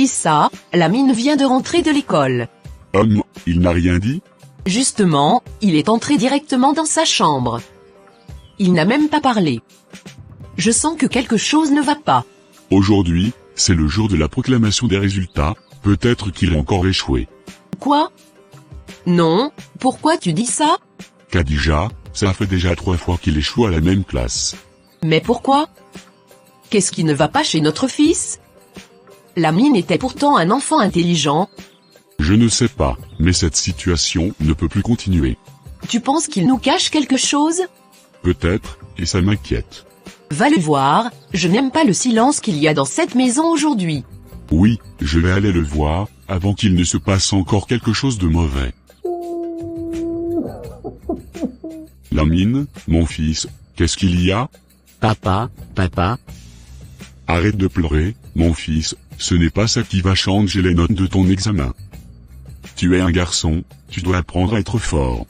Issa, Lamine vient de rentrer de l'école. Il n'a rien dit? Justement, il est entré directement dans sa chambre. Il n'a même pas parlé. Je sens que quelque chose ne va pas. Aujourd'hui, c'est le jour de la proclamation des résultats, peut-être qu'il a encore échoué. Quoi? Non, pourquoi tu dis ça? Khadija, ça fait déjà 3 fois qu'il échoue à la même classe. Mais pourquoi? Qu'est-ce qui ne va pas chez notre fils? Lamine était pourtant un enfant intelligent. Je ne sais pas, mais cette situation ne peut plus continuer. Tu penses qu'il nous cache quelque chose? Peut-être, et ça m'inquiète. Va le voir, je n'aime pas le silence qu'il y a dans cette maison aujourd'hui. Oui, je vais aller le voir, avant qu'il ne se passe encore quelque chose de mauvais. Lamine, mon fils, qu'est-ce qu'il y a? Papa. Arrête de pleurer, mon fils, ce n'est pas ça qui va changer les notes de ton examen. Tu es un garçon, tu dois apprendre à être fort.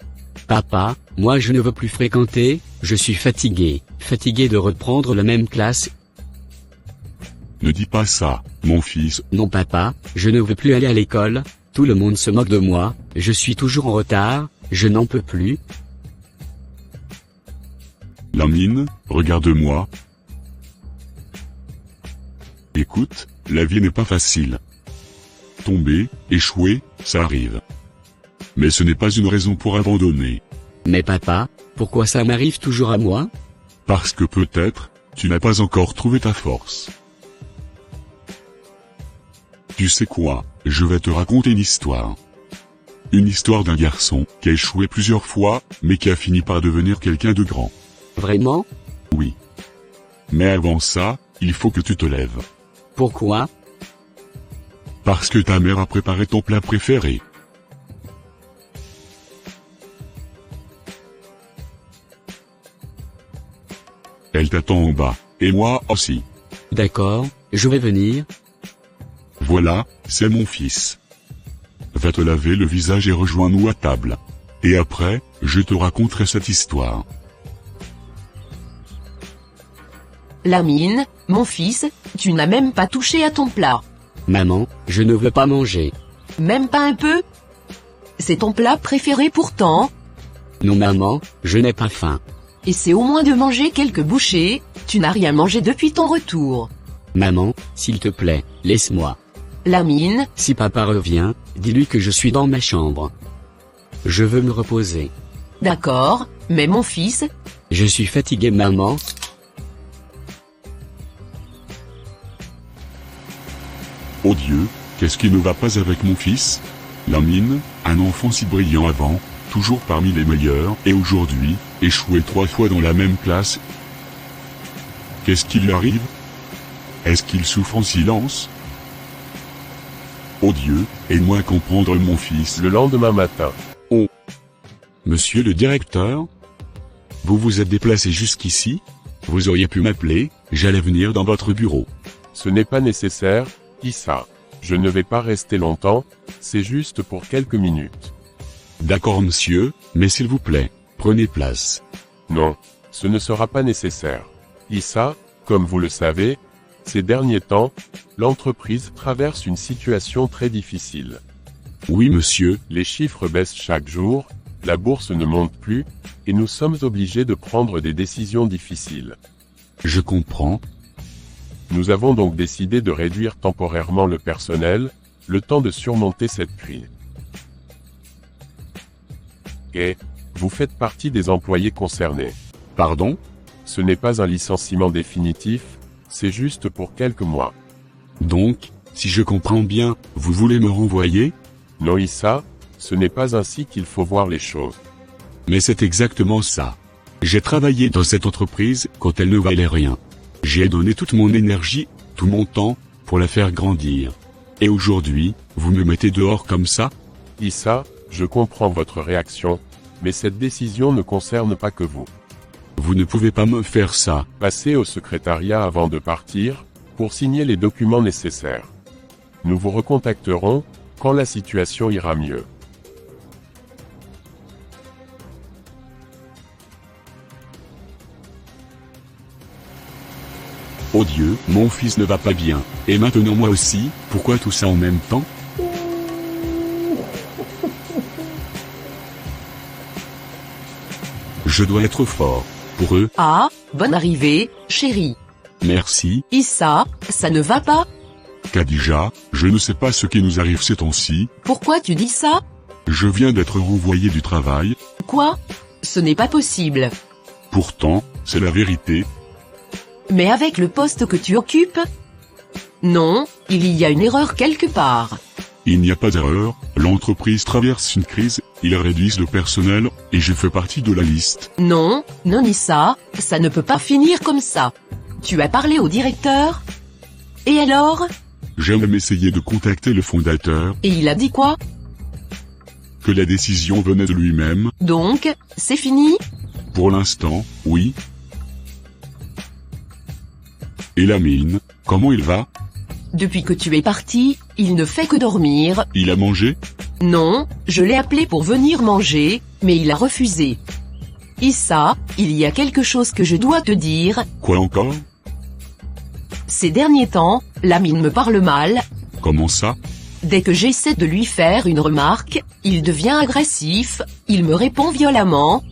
Papa, moi je ne veux plus fréquenter, je suis fatigué de reprendre la même classe. Ne dis pas ça, mon fils. Non papa, je ne veux plus aller à l'école, tout le monde se moque de moi, je suis toujours en retard, je n'en peux plus. Lamine, regarde-moi. Écoute, la vie n'est pas facile. Tomber, échouer, ça arrive. Mais ce n'est pas une raison pour abandonner. Mais papa, pourquoi ça m'arrive toujours à moi? Parce que peut-être, tu n'as pas encore trouvé ta force. Tu sais quoi, je vais te raconter une histoire. Une histoire d'un garçon qui a échoué plusieurs fois, mais qui a fini par devenir quelqu'un de grand. Vraiment? Oui. Mais avant ça, il faut que tu te lèves. Pourquoi? Parce que ta mère a préparé ton plat préféré. Elle t'attend en bas, et moi aussi. D'accord, je vais venir. Voilà, c'est mon fils. Va te laver le visage et rejoins-nous à table. Et après, je te raconterai cette histoire. Lamine, mon fils, tu n'as même pas touché à ton plat. Maman, je ne veux pas manger. Même pas un peu? C'est ton plat préféré pourtant. Non maman, je n'ai pas faim. Essaie au moins de manger quelques bouchées, tu n'as rien mangé depuis ton retour. Maman, s'il te plaît, laisse-moi. Lamine, Si papa revient, dis-lui que je suis dans ma chambre. Je veux me reposer. d'accord, mais mon fils, Je suis fatigué maman. Oh Dieu, qu'est-ce qui ne va pas avec mon fils? Lamine, un enfant si brillant avant, toujours parmi les meilleurs, et aujourd'hui, échoué 3 fois dans la même classe. Qu'est-ce qui lui arrive? Est-ce qu'il souffre en silence? Oh Dieu, aide-moi à comprendre mon fils. Le lendemain matin. Monsieur le directeur? Vous vous êtes déplacé jusqu'ici? Vous auriez pu m'appeler, j'allais venir dans votre bureau. Ce n'est pas nécessaire, Issa. Je ne vais pas rester longtemps, c'est juste pour quelques minutes. D'accord monsieur, mais s'il vous plaît, prenez place. Non, ce ne sera pas nécessaire. Issa, comme vous le savez, ces derniers temps, l'entreprise traverse une situation très difficile. Oui monsieur, Les chiffres baissent chaque jour, la bourse ne monte plus, et nous sommes obligés de prendre des décisions difficiles. je comprends. Nous avons donc décidé de réduire temporairement le personnel, le temps de surmonter cette crise. Et, vous faites partie des employés concernés. Pardon? Ce n'est pas un licenciement définitif, c'est juste pour quelques mois. Donc, si je comprends bien, vous voulez me renvoyer? Non Issa, ce n'est pas ainsi qu'il faut voir les choses. Mais c'est exactement ça. J'ai travaillé dans cette entreprise quand elle ne valait rien. J'y ai donné toute mon énergie, tout mon temps, pour la faire grandir. Et aujourd'hui, vous me mettez dehors comme ça? Issa, je comprends votre réaction, mais cette décision ne concerne pas que vous. Vous ne pouvez pas me faire ça. Passez au secrétariat avant de partir, pour signer les documents nécessaires. Nous vous recontacterons, quand la situation ira mieux. Oh Dieu, mon fils ne va pas bien. Et maintenant moi aussi, pourquoi tout ça en même temps? Je dois être fort. Pour eux. Ah, bonne arrivée, chérie. Merci. Issa, ça ne va pas? Khadija, je ne sais pas ce qui nous arrive ces temps-ci. Pourquoi tu dis ça? Je viens d'être renvoyé du travail. Quoi? Ce n'est pas possible. Pourtant, c'est la vérité. Mais avec le poste que tu occupes? Non, il y a une erreur quelque part. Il n'y a pas d'erreur, l'entreprise traverse une crise, ils réduisent le personnel, et je fais partie de la liste. Non, non Issa, ça ne peut pas finir comme ça. Tu as parlé au directeur? Et alors? J'ai même essayé de contacter le fondateur. Et il a dit quoi? Que la décision venait de lui-même. Donc, c'est fini? Pour l'instant, oui. Et Lamine, comment il va? Depuis que tu es parti, il ne fait que dormir. Il a mangé? Non, je l'ai appelé pour venir manger, mais il a refusé. Issa, il y a quelque chose que je dois te dire. Quoi encore? Ces derniers temps, Lamine me parle mal. Comment ça? Dès que j'essaie de lui faire une remarque, il devient agressif, il me répond violemment.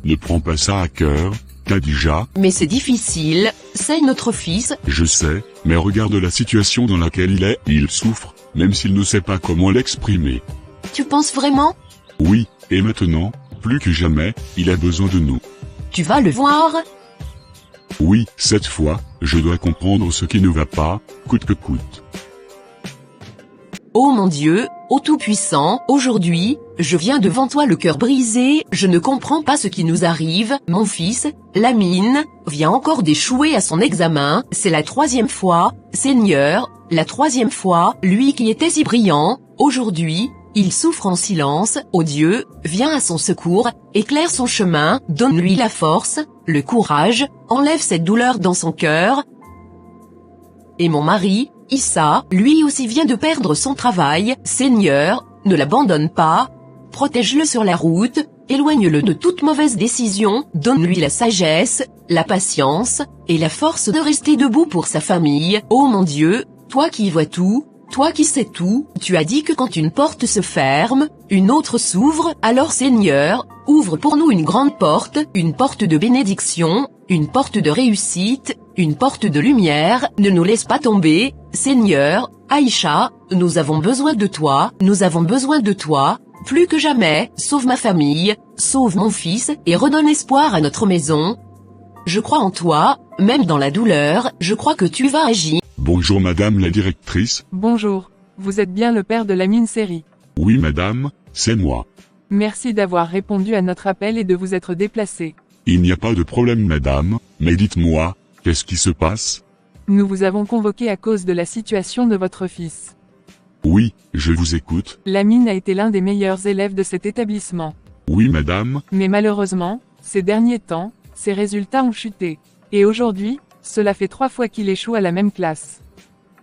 Ne prends pas ça à cœur, Khadija. Mais c'est difficile, c'est notre fils. Je sais, mais regarde la situation dans laquelle il souffre, même s'il ne sait pas comment l'exprimer. Tu penses vraiment? Oui, et maintenant, plus que jamais, il a besoin de nous. Tu vas le voir? Oui, cette fois, je dois comprendre ce qui ne va pas, coûte que coûte. Oh mon Dieu, ô Tout-Puissant, aujourd'hui, je viens devant toi le cœur brisé, je ne comprends pas ce qui nous arrive, mon fils, Lamine, vient encore d'échouer à son examen, c'est la 3e fois, Seigneur, la 3e fois, lui qui était si brillant, aujourd'hui, il souffre en silence, ô Dieu, viens à son secours, éclaire son chemin, donne-lui la force, le courage, enlève cette douleur dans son cœur. Et mon mari, Issa, lui aussi vient de perdre son travail, Seigneur, ne l'abandonne pas, protège-le sur la route, éloigne-le de toute mauvaise décision, donne-lui la sagesse, la patience, et la force de rester debout pour sa famille. Oh mon Dieu, toi qui vois tout, toi qui sais tout, tu as dit que quand une porte se ferme, une autre s'ouvre, alors Seigneur, ouvre pour nous une grande porte, une porte de bénédiction, une porte de réussite, une porte de lumière, ne nous laisse pas tomber, Seigneur, Aïcha, nous avons besoin de toi, nous avons besoin de toi, plus que jamais, sauve ma famille, sauve mon fils, et redonne espoir à notre maison. Je crois en toi, même dans la douleur, je crois que tu vas agir. Bonjour madame la directrice. Bonjour, vous êtes bien le père de Lamine Seri. Oui madame, c'est moi. Merci d'avoir répondu à notre appel et de vous être déplacé. Il n'y a pas de problème madame, mais dites-moi, qu'est-ce qui se passe? Nous vous avons convoqué à cause de la situation de votre fils. Oui, je vous écoute. Lamine a été l'un des meilleurs élèves de cet établissement. Oui madame. Mais malheureusement, ces derniers temps, ses résultats ont chuté. Et aujourd'hui, cela fait 3 fois qu'il échoue à la même classe.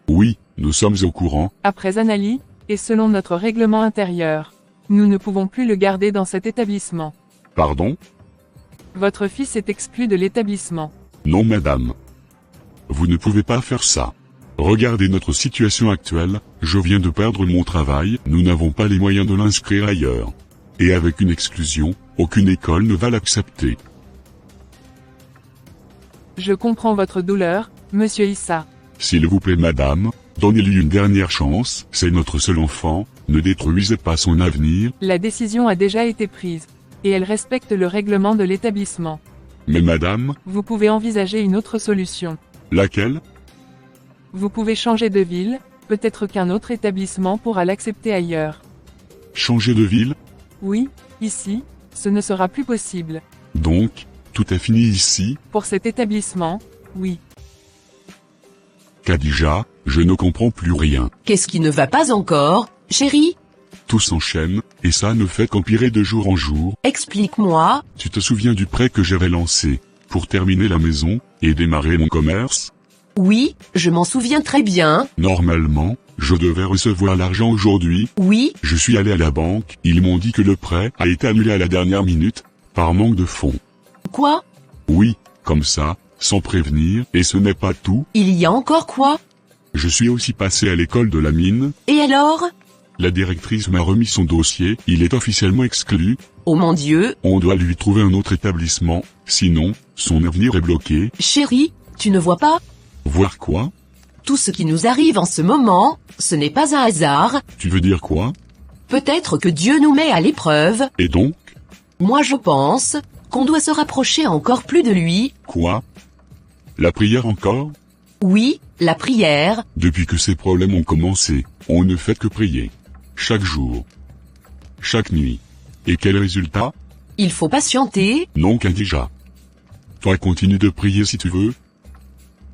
Oui, nous sommes au courant. Après analyse, et selon notre règlement intérieur, nous ne pouvons plus le garder dans cet établissement. Pardon? Votre fils est exclu de l'établissement. Non madame. Vous ne pouvez pas faire ça. Regardez notre situation actuelle, je viens de perdre mon travail, nous n'avons pas les moyens de l'inscrire ailleurs. Et avec une exclusion, aucune école ne va l'accepter. Je comprends votre douleur, monsieur Issa. S'il vous plaît madame, donnez-lui une dernière chance, c'est notre seul enfant, ne détruisez pas son avenir. La décision a déjà été prise. Et elle respecte le règlement de l'établissement. Mais madame, Vous pouvez envisager une autre solution. laquelle? Vous pouvez changer de ville, peut-être qu'un autre établissement pourra l'accepter ailleurs. Changer de ville? Oui, ici, ce ne sera plus possible. Donc, tout est fini ici? Pour cet établissement, oui. Khadija, je ne comprends plus rien. Qu'est-ce qui ne va pas encore, chérie? Tout s'enchaîne, et ça ne fait qu'empirer de jour en jour. Explique-moi. Tu te souviens du prêt que j'avais lancé, pour terminer la maison, et démarrer mon commerce? Oui, je m'en souviens très bien. Normalement, je devais recevoir l'argent aujourd'hui. Oui, Je suis allé à la banque, ils m'ont dit que le prêt a été annulé à la dernière minute, par manque de fonds. quoi? Oui, comme ça sans prévenir, et ce n'est pas tout. Il y a encore quoi? Je suis aussi passé à l'école de la mine. Et alors? La directrice m'a remis son dossier, il est officiellement exclu. Oh mon Dieu! On doit lui trouver un autre établissement, sinon, son avenir est bloqué. Chérie, tu ne vois pas? Voir quoi? Tout ce qui nous arrive en ce moment, ce n'est pas un hasard. Tu veux dire quoi? Peut-être que Dieu nous met à l'épreuve. Et donc? Moi je pense qu'on doit se rapprocher encore plus de lui. Quoi? La prière encore? Oui, la prière. Depuis que ces problèmes ont commencé, on ne fait que prier. Chaque jour. Chaque nuit. Et quel résultat? Il faut patienter. Non qu'indigent. Toi continue de prier si tu veux.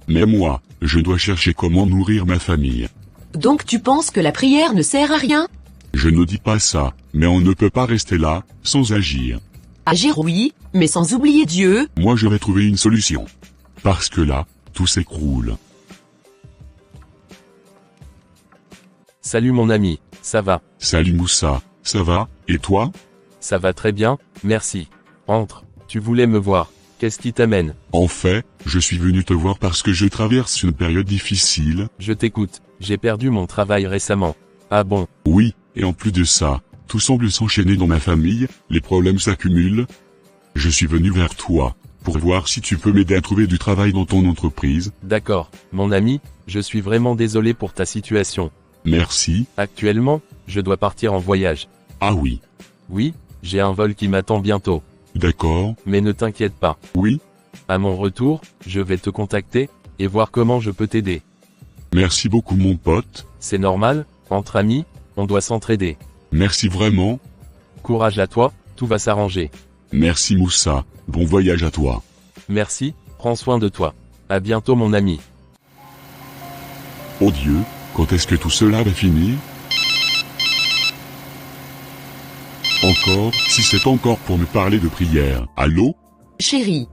Mais moi, je dois chercher comment nourrir ma famille. Donc tu penses que la prière ne sert à rien? Je ne dis pas ça, mais on ne peut pas rester là, sans agir. Agir oui, mais sans oublier Dieu. Moi je vais trouver une solution. Parce que là, tout s'écroule. Salut mon ami, ça va? Salut Moussa, ça va, et toi? Ça va très bien, merci. Entre, tu voulais me voir, qu'est-ce qui t'amène? En fait, je suis venu te voir parce que je traverse une période difficile. Je t'écoute, j'ai perdu mon travail récemment. Ah bon? Oui, et en plus de ça, tout semble s'enchaîner dans ma famille, les problèmes s'accumulent. Je suis venu vers toi, pour voir si tu peux m'aider à trouver du travail dans ton entreprise. D'accord, mon ami, je suis vraiment désolé pour ta situation. Merci. Actuellement, je dois partir en voyage. Ah oui. Oui, j'ai un vol qui m'attend bientôt. D'accord. Mais ne t'inquiète pas. Oui. À mon retour, je vais te contacter, et voir comment je peux t'aider. Merci beaucoup mon pote. C'est normal, entre amis, on doit s'entraider. Merci vraiment. Courage à toi, tout va s'arranger. Merci Moussa, bon voyage à toi. Merci, prends soin de toi. À bientôt mon ami. Oh Dieu, quand est-ce que tout cela va finir? Encore, si c'est encore pour me parler de prière. Allô? Chérie.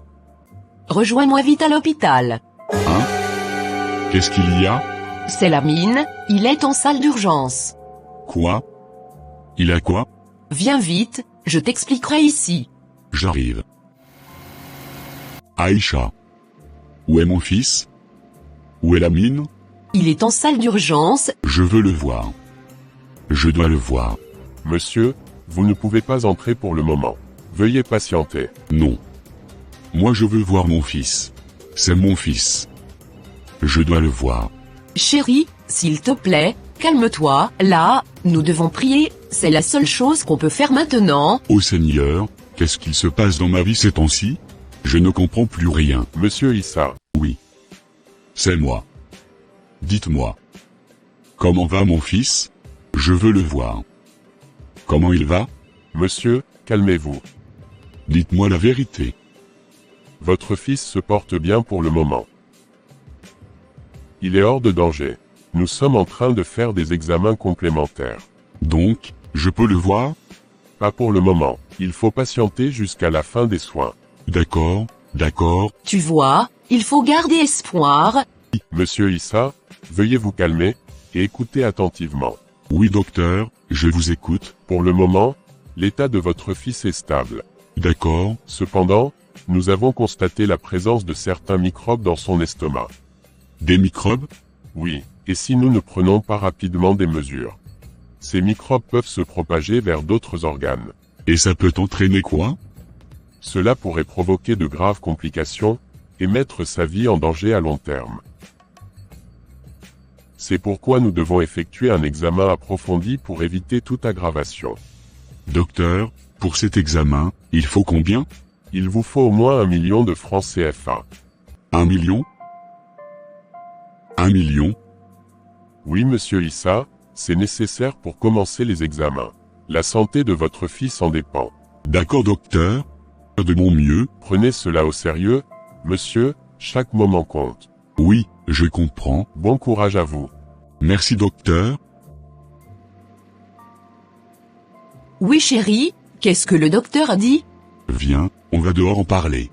Rejoins-moi vite à l'hôpital. Hein? Qu'est-ce qu'il y a? C'est la mine, il est en salle d'urgence. Quoi? Il a quoi? Viens vite, je t'expliquerai ici. J'arrive. Aïcha. Où est mon fils? Où est la mine? Il est en salle d'urgence. Je veux le voir. Je dois le voir. Monsieur, vous ne pouvez pas entrer pour le moment. Veuillez patienter. Non. Moi je veux voir mon fils. C'est mon fils. Je dois le voir. Chérie, s'il te plaît, calme-toi, là, nous devons prier, c'est la seule chose qu'on peut faire maintenant. Ô Seigneur, qu'est-ce qu'il se passe dans ma vie ces temps-ci? Je ne comprends plus rien. Monsieur Issa. Oui. C'est moi. Dites-moi. Comment va mon fils? Je veux le voir. Comment il va? Monsieur, calmez-vous. Dites-moi la vérité. Votre fils se porte bien pour le moment. Il est hors de danger. Nous sommes en train de faire des examens complémentaires. Donc, je peux le voir? Pas pour le moment. Il faut patienter jusqu'à la fin des soins. D'accord, d'accord. Tu vois, il faut garder espoir. Monsieur Issa, veuillez vous calmer, et écouter attentivement. Oui docteur, je vous écoute. Pour le moment, l'état de votre fils est stable. D'accord. Cependant, nous avons constaté la présence de certains microbes dans son estomac. Des microbes? Oui, et si nous ne prenons pas rapidement des mesures, ces microbes peuvent se propager vers d'autres organes. Et ça peut entraîner quoi? Cela pourrait provoquer de graves complications, et mettre sa vie en danger à long terme. C'est pourquoi nous devons effectuer un examen approfondi pour éviter toute aggravation. Docteur, pour cet examen, il faut combien? Il vous faut au moins 1 million de francs CFA. 1 million? 1 million? Oui monsieur Issa, c'est nécessaire pour commencer les examens. La santé de votre fils en dépend. D'accord docteur. De mon mieux. Prenez cela au sérieux, monsieur, chaque moment compte. Oui, je comprends. Bon courage à vous. Merci docteur. Oui chérie, qu'est-ce que le docteur a dit? Viens, on va dehors en parler.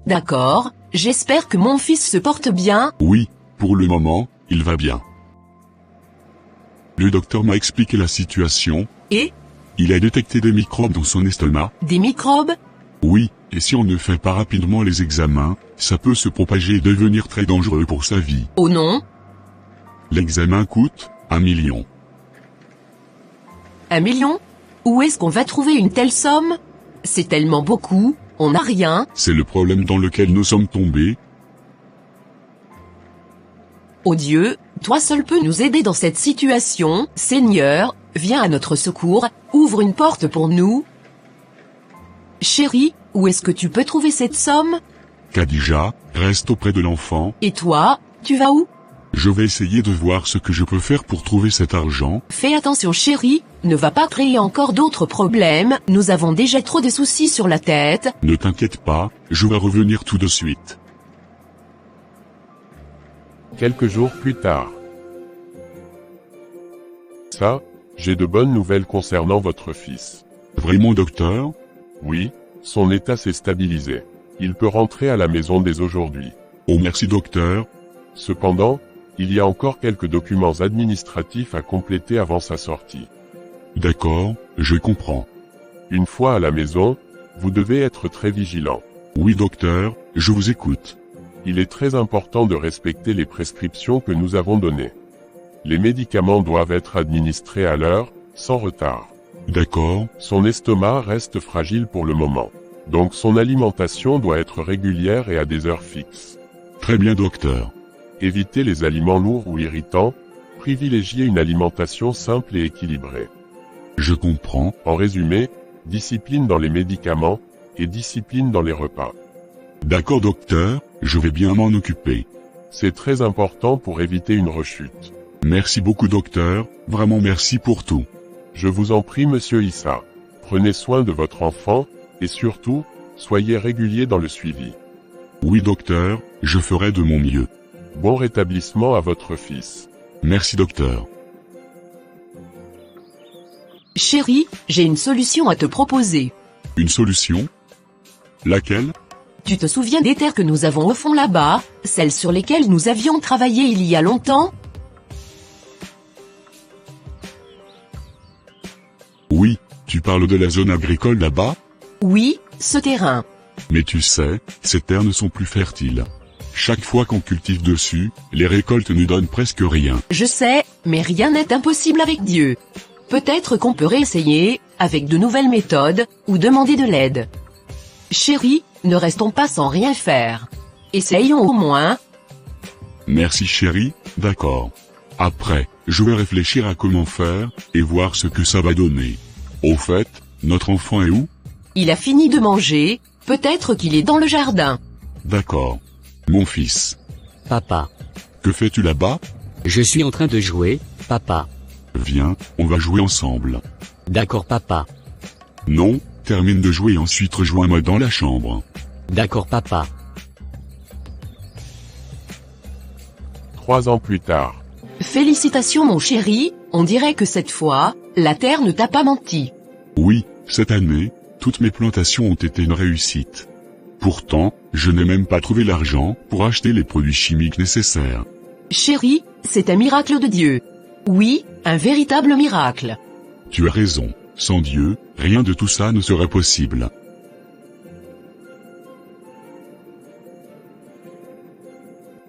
D'accord, j'espère que mon fils se porte bien. Oui, pour le moment, il va bien. Le docteur m'a expliqué la situation. Et? Il a détecté des microbes dans son estomac. Des microbes? Oui, Et si on ne fait pas rapidement les examens, ça peut se propager et devenir très dangereux pour sa vie. Oh non, L'examen coûte 1 million. 1 million? Où est-ce qu'on va trouver une telle somme? C'est tellement beaucoup, on n'a rien. C'est le problème dans lequel nous sommes tombés. Oh Dieu, toi seul peux nous aider dans cette situation. Seigneur, viens à notre secours, ouvre une porte pour nous. Chérie, où est-ce que tu peux trouver cette somme? Khadija, reste auprès de l'enfant. Et toi, tu vas où? Je vais essayer de voir ce que je peux faire pour trouver cet argent. Fais attention chérie, ne va pas créer encore d'autres problèmes, nous avons déjà trop de soucis sur la tête. Ne t'inquiète pas, je vais revenir tout de suite. Quelques jours plus tard. Ça, j'ai de bonnes nouvelles concernant votre fils. Vraiment docteur? Oui, son état s'est stabilisé. Il peut rentrer à la maison dès aujourd'hui. Oh merci docteur. Cependant, il y a encore quelques documents administratifs à compléter avant sa sortie. D'accord, je comprends. Une fois à la maison, vous devez être très vigilant. Oui docteur, je vous écoute. Il est très important de respecter les prescriptions que nous avons données. Les médicaments doivent être administrés à l'heure, sans retard. D'accord, Son estomac reste fragile pour le moment. Donc son alimentation doit être régulière et à des heures fixes. très bien docteur. Évitez les aliments lourds ou irritants, privilégiez une alimentation simple et équilibrée. Je comprends. En résumé, discipline dans les médicaments, et discipline dans les repas. D'accord docteur, je vais bien m'en occuper. C'est très important pour éviter une rechute. Merci beaucoup docteur, vraiment merci pour tout. Je vous en prie monsieur Issa. Prenez soin de votre enfant, et surtout, soyez régulier dans le suivi. Oui docteur, je ferai de mon mieux. Bon rétablissement à votre fils. Merci docteur. Chérie, j'ai une solution à te proposer. Une solution? Laquelle? Tu te souviens des terres que nous avons au fond là-bas, celles sur lesquelles nous avions travaillé il y a longtemps? Oui, tu parles de la zone agricole là-bas? Oui, ce terrain. Mais tu sais, ces terres ne sont plus fertiles. Chaque fois qu'on cultive dessus, les récoltes ne donnent presque rien. Je sais, mais rien n'est impossible avec Dieu. Peut-être qu'on peut réessayer, avec de nouvelles méthodes, ou demander de l'aide. Chérie, ne restons pas sans rien faire. Essayons au moins. Merci chérie, d'accord. Après, je vais réfléchir à comment faire, et voir ce que ça va donner. Au fait, notre enfant est où? Il a fini de manger, peut-être qu'il est dans le jardin. D'accord. Mon fils. Papa. Que fais-tu là-bas? Je suis en train de jouer, papa. Viens, on va jouer ensemble. D'accord papa. Non, termine de jouer et ensuite rejoins-moi dans la chambre. D'accord papa. 3 ans plus tard. Félicitations mon chéri, on dirait que cette fois, la terre ne t'a pas menti. Oui, cette année, toutes mes plantations ont été une réussite. Pourtant, je n'ai même pas trouvé l'argent pour acheter les produits chimiques nécessaires. Chéri, c'est un miracle de Dieu. Oui, un véritable miracle. Tu as raison, sans Dieu, rien de tout ça ne serait possible.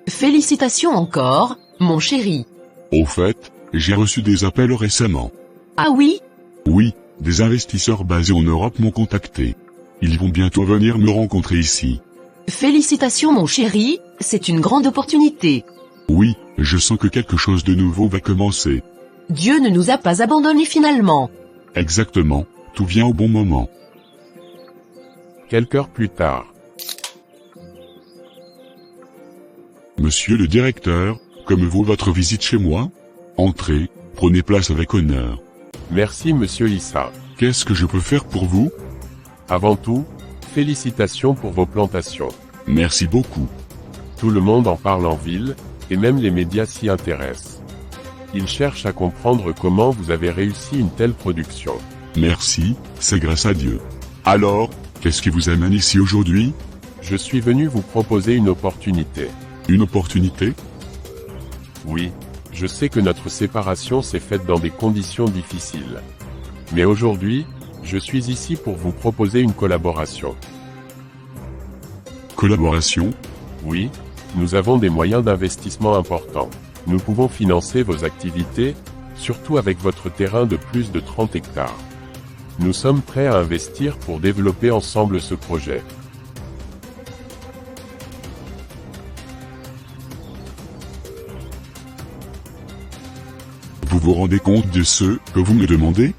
Félicitations encore, mon chéri. Au fait, j'ai reçu des appels récemment. Ah oui? Oui, des investisseurs basés en Europe m'ont contacté. Ils vont bientôt venir me rencontrer ici. Félicitations mon chéri, c'est une grande opportunité. Oui, je sens que quelque chose de nouveau va commencer. Dieu ne nous a pas abandonnés finalement. Exactement, tout vient au bon moment. Quelques heures plus tard. Monsieur le directeur, comme vaut votre visite chez moi? Entrez, prenez place avec honneur. Merci monsieur Issa. Qu'est-ce que je peux faire pour vous? Avant tout, félicitations pour vos plantations. Merci beaucoup. Tout le monde en parle en ville, et même les médias s'y intéressent. Ils cherchent à comprendre comment vous avez réussi une telle production. Merci, c'est grâce à Dieu. Alors, qu'est-ce qui vous amène ici aujourd'hui? Je suis venu vous proposer une opportunité. Une opportunité? Oui, je sais que notre séparation s'est faite dans des conditions difficiles. Mais aujourd'hui, je suis ici pour vous proposer une collaboration. collaboration? Oui, nous avons des moyens d'investissement importants. Nous pouvons financer vos activités, surtout avec votre terrain de plus de 30 hectares. Nous sommes prêts à investir pour développer ensemble ce projet. Vous vous rendez compte de ce que vous me demandez?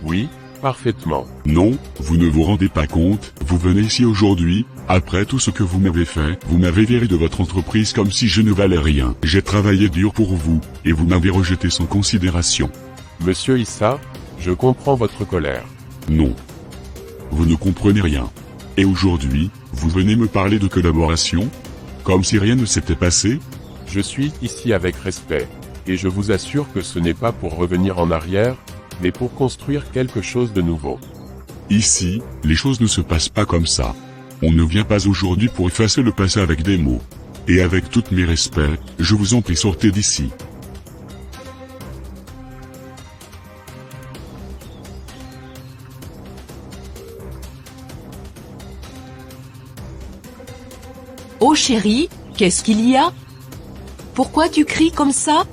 Oui, parfaitement. Non, vous ne vous rendez pas compte, vous venez ici aujourd'hui, après tout ce que vous m'avez fait, vous m'avez viré de votre entreprise comme si je ne valais rien. J'ai travaillé dur pour vous, et vous m'avez rejeté sans considération. Monsieur Issa, je comprends votre colère. Non. Vous ne comprenez rien. Et aujourd'hui, vous venez me parler de collaboration? Comme si rien ne s'était passé? Je suis ici avec respect. Et je vous assure que ce n'est pas pour revenir en arrière, mais pour construire quelque chose de nouveau. Ici, les choses ne se passent pas comme ça. On ne vient pas aujourd'hui pour effacer le passé avec des mots. Et avec tous mes respects, je vous en prie, sortez d'ici. Oh chérie, qu'est-ce qu'il y a? Pourquoi tu cries comme ça?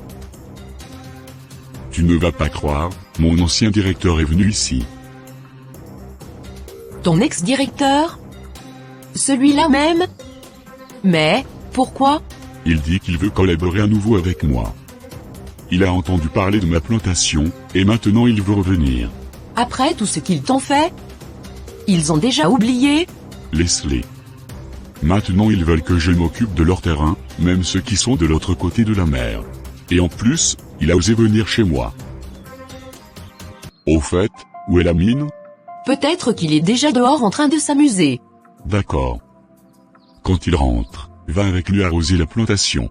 Tu ne vas pas croire, mon ancien directeur est venu ici. Ton ex-directeur? Celui-là même? Mais, pourquoi? Il dit qu'il veut collaborer à nouveau avec moi. Il a entendu parler de ma plantation, et maintenant il veut revenir. Après tout ce qu'ils t'ont fait? Ils ont déjà oublié? Laisse-les. Maintenant ils veulent que je m'occupe de leur terrain, même ceux qui sont de l'autre côté de la mer. Et en plus, il a osé venir chez moi. Au fait, où est la mine? Peut-être qu'il est déjà dehors en train de s'amuser. D'accord. Quand il rentre, va avec lui arroser la plantation.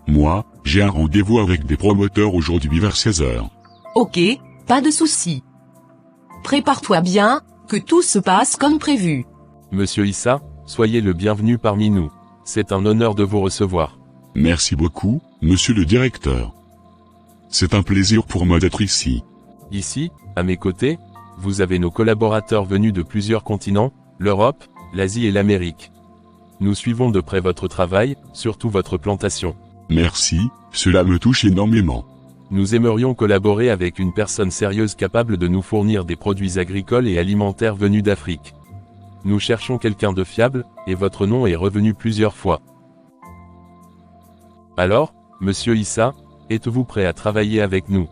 Moi, j'ai un rendez-vous avec des promoteurs aujourd'hui vers 16h. Ok, pas de souci. Prépare-toi bien, que tout se passe comme prévu. Monsieur Issa, soyez le bienvenu parmi nous. C'est un honneur de vous recevoir. Merci beaucoup, monsieur le directeur. C'est un plaisir pour moi d'être ici. Ici, à mes côtés, vous avez nos collaborateurs venus de plusieurs continents, l'Europe, l'Asie et l'Amérique. Nous suivons de près votre travail, surtout votre plantation. Merci, cela me touche énormément. Nous aimerions collaborer avec une personne sérieuse capable de nous fournir des produits agricoles et alimentaires venus d'Afrique. Nous cherchons quelqu'un de fiable, et votre nom est revenu plusieurs fois. Alors, monsieur Issa, êtes-vous prêt à travailler avec nous?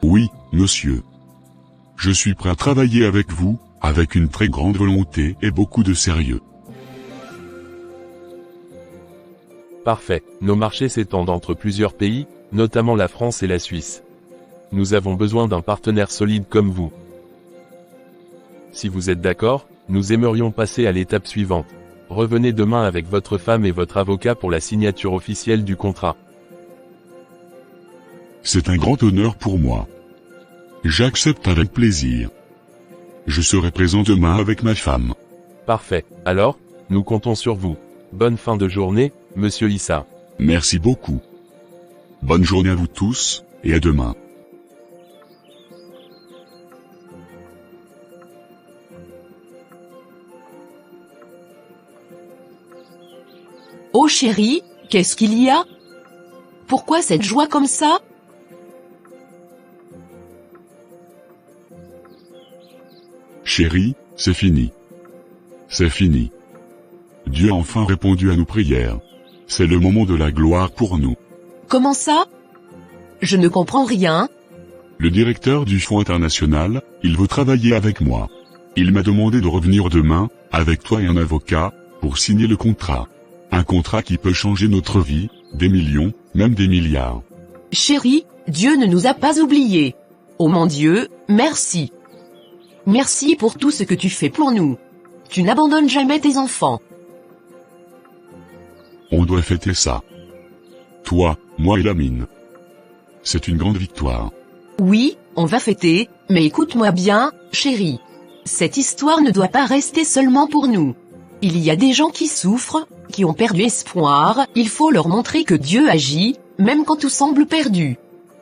Oui, monsieur. Je suis prêt à travailler avec vous, avec une très grande volonté et beaucoup de sérieux. Parfait. Nos marchés s'étendent entre plusieurs pays, notamment la France et la Suisse. Nous avons besoin d'un partenaire solide comme vous. Si vous êtes d'accord, nous aimerions passer à l'étape suivante. Revenez demain avec votre femme et votre avocat pour la signature officielle du contrat. C'est un grand honneur pour moi. J'accepte avec plaisir. Je serai présent demain avec ma femme. Parfait. Alors, nous comptons sur vous. Bonne fin de journée, monsieur Issa. Merci beaucoup. Bonne journée à vous tous, et à demain. Oh chérie, qu'est-ce qu'il y a? Pourquoi cette joie comme ça? Chérie, c'est fini. C'est fini. Dieu a enfin répondu à nos prières. C'est le moment de la gloire pour nous. Comment ça? Je ne comprends rien. Le directeur du Fonds international, il veut travailler avec moi. Il m'a demandé de revenir demain, avec toi et un avocat, pour signer le contrat. Un contrat qui peut changer notre vie, des millions, même des milliards. Chérie, Dieu ne nous a pas oubliés. Oh mon Dieu, merci. Merci pour tout ce que tu fais pour nous. Tu n'abandonnes jamais tes enfants. On doit fêter ça. Toi, moi et la mine. C'est une grande victoire. Oui, on va fêter, mais écoute-moi bien, chérie. Cette histoire ne doit pas rester seulement pour nous. Il y a des gens qui souffrent, qui ont perdu espoir, il faut leur montrer que Dieu agit, même quand tout semble perdu.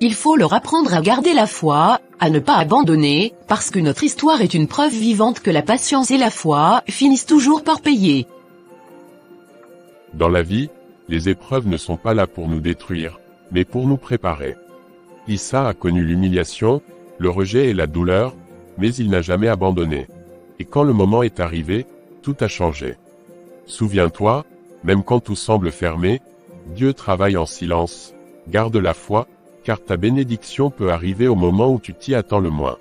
Il faut leur apprendre à garder la foi, à ne pas abandonner, parce que notre histoire est une preuve vivante que la patience et la foi finissent toujours par payer. Dans la vie, les épreuves ne sont pas là pour nous détruire, mais pour nous préparer. Issa a connu l'humiliation, le rejet et la douleur, mais il n'a jamais abandonné. Et quand le moment est arrivé, tout a changé. Souviens-toi, même quand tout semble fermé, Dieu travaille en silence. Garde la foi, car ta bénédiction peut arriver au moment où tu t'y attends le moins.